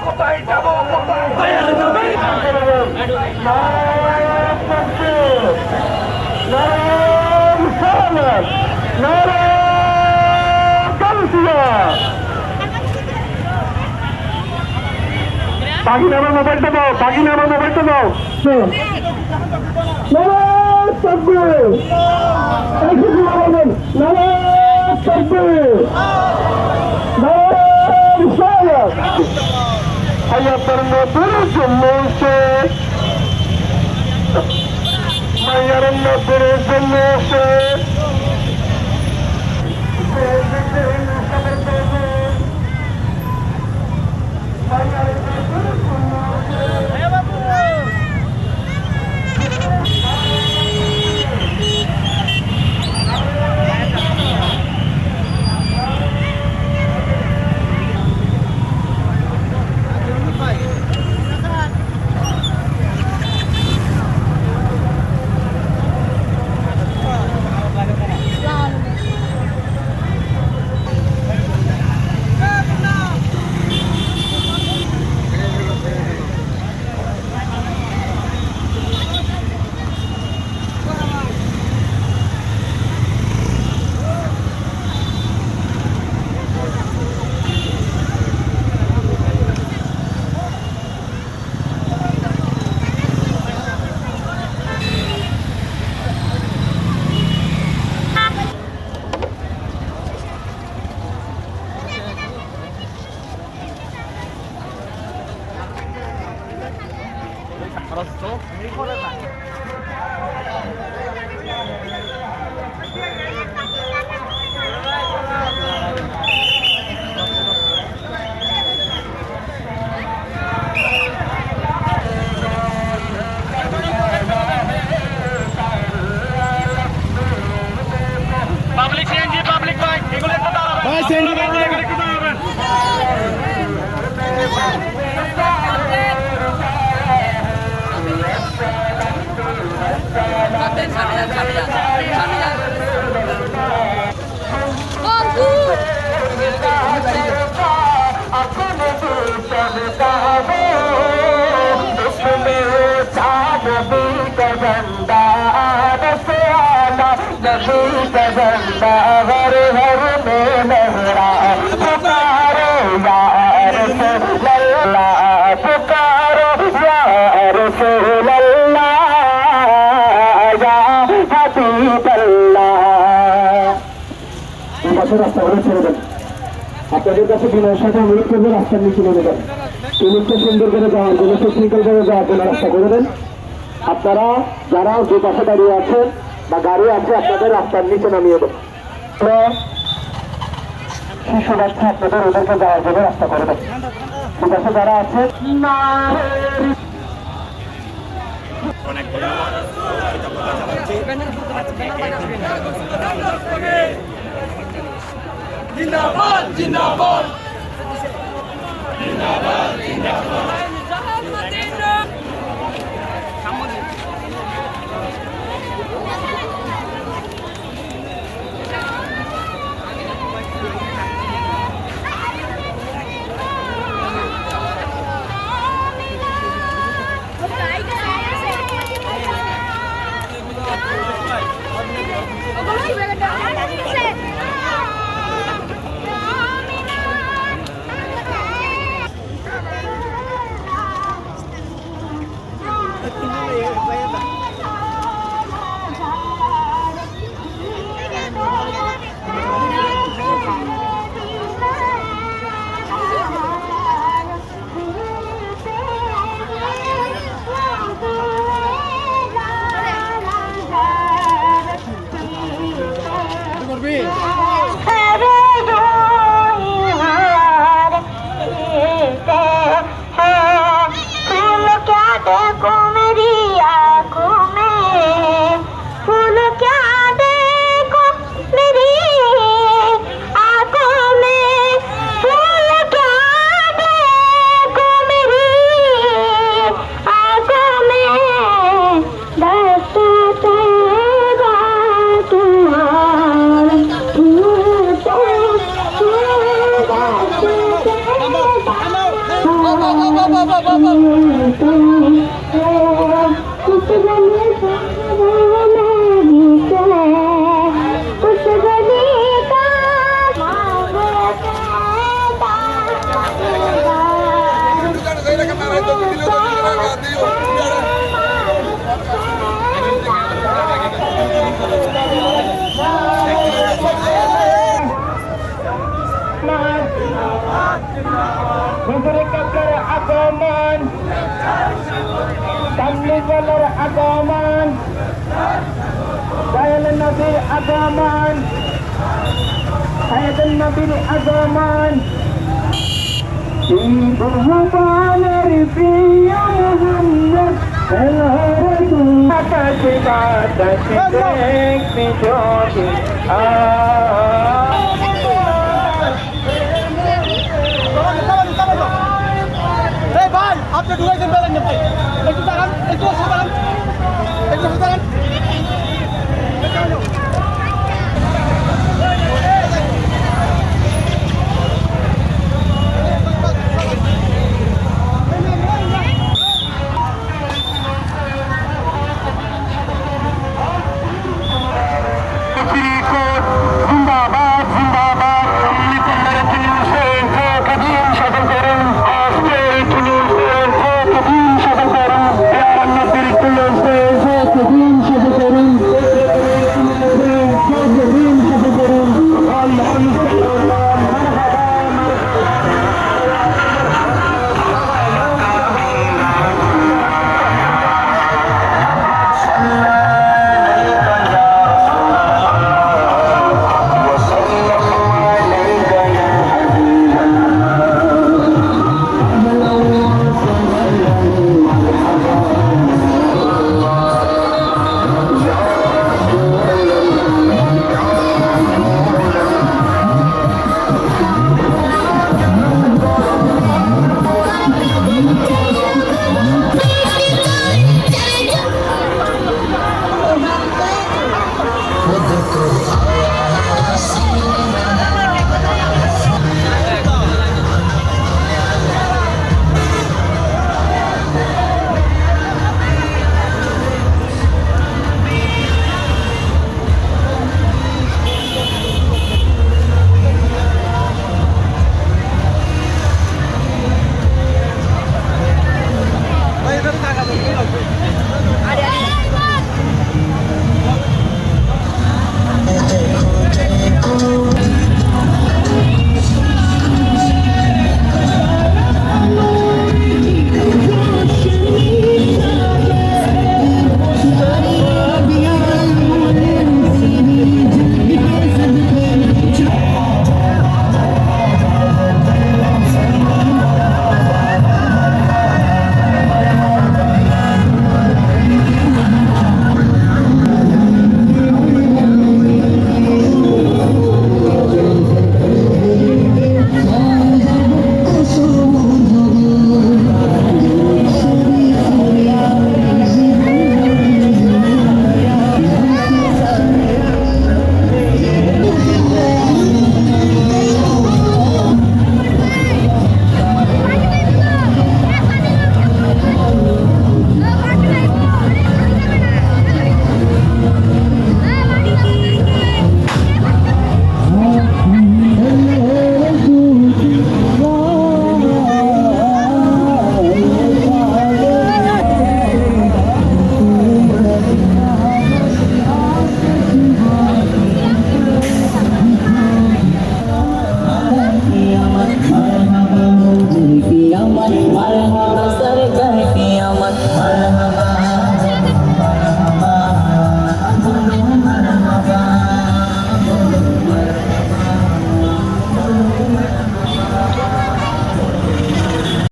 কোথায় যাবো বাকি নামের মোবাইলটা দাও, বাকি নামের মোবাইলটা দাও। حياة النبي جموسي ما يرى النبي جموسي 알았어? পাবলিক সিএনজি পাবলিক বাইক এগুলো একটু দাঁড়াবেন ভাই সিএনজি এগুলো একটু দাঁড়াবেন हर हर में लहरा पुकारो यार लल्ला पुकारो यार लल्ला या हबीब अल्लाह রাস্তা করে ছেড়ে দেন আপনাদের কাছে বিনয়ের সাথে অনুরোধ করবো রাস্তার নিচে নেমে দেন জিনিসটা সুন্দর করে যাওয়ার জন্য টেকনিক্যাল ভাবে যাওয়ার জন্য রাস্তা করে দেন আপনারা যারা যে পাশে দাঁড়িয়ে আছেন বা গাড়ি আছে আপনাদের রাস্তার নিচে নামিয়ে দেন শিশু বাচ্চা আপনাদের ওদেরকে যাওয়ার জন্য রাস্তা করে দেন যে পাশে যারা আছে জিন্দাবাদ জিন্দাবাদ জিন্দাবাদ জিন্দাবাদ কামলিওয়ালার আগমন, দয়াল নবীর আগমন, হায়াতুন নবীর আগমন, ভগবানের প্রিয় মোহাম্মদ বাতাসে বাতাসে দেখবি যদি ভাই আপনি ঢুকাইছেন বেড়েন ভাই একটু দাঁড়ান একটু দাঁড়ান একটু দাঁড়ান